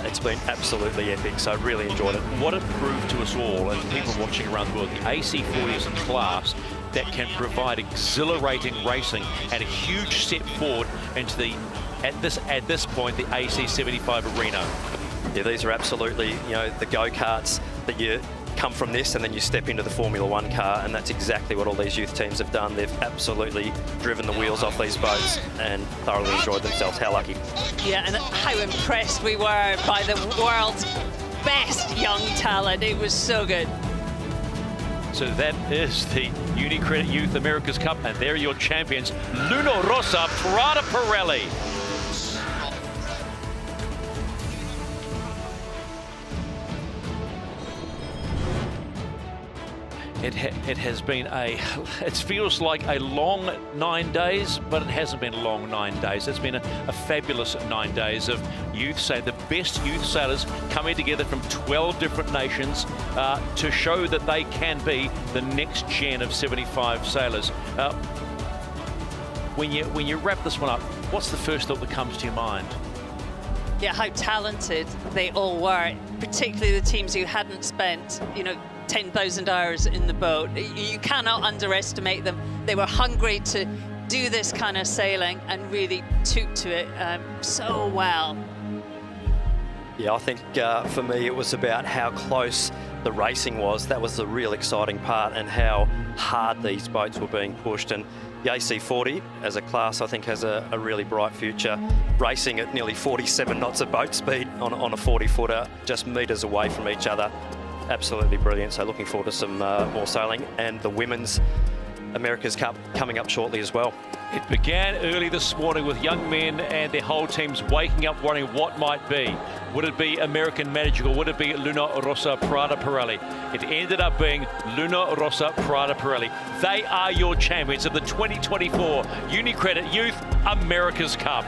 S3: it's been absolutely epic, so I really enjoyed it.
S7: What it proved to us all and people watching around the world, the AC40 is a class that can provide exhilarating racing and a huge step forward into the, at this point, the AC75 arena.
S3: Yeah, these are absolutely, you know, the go-karts that you come from this and then you step into the Formula One car, and that's exactly what all these youth teams have done. They've absolutely driven the wheels off these boats and thoroughly enjoyed themselves. How lucky.
S1: Yeah, and how impressed we were by the world's best young talent. It was so good.
S7: So that is the UniCredit Youth America's Cup, and they're your champions, Luna Rossa, Prada Pirelli. It has been it feels like a long 9 days, but it hasn't been a long 9 days. It's been a fabulous 9 days of youth, say the best youth sailors coming together from 12 different nations to show that they can be the next gen of 75 sailors. When you wrap this one up, what's the first thought that comes to your mind?
S1: Yeah, how talented they all were, particularly the teams who hadn't spent, you know, 10,000 hours in the boat. You cannot underestimate them. They were hungry to do this kind of sailing and really took to it so well.
S3: Yeah, I think for me it was about how close the racing was. That was the real exciting part, and how hard these boats were being pushed. And the AC40 as a class, I think, has a really bright future. Racing at nearly 47 knots of boat speed on a 40-footer, just metres away from each other. Absolutely brilliant. So looking forward to some more sailing, and the Women's America's Cup coming up shortly as well.
S7: It began early this morning with young men and their whole teams waking up wondering what might be. Would it be American Magic, or would it be Luna Rossa Prada Pirelli? It ended up being Luna Rossa Prada Pirelli. They are your champions of the 2024 UniCredit Youth America's Cup.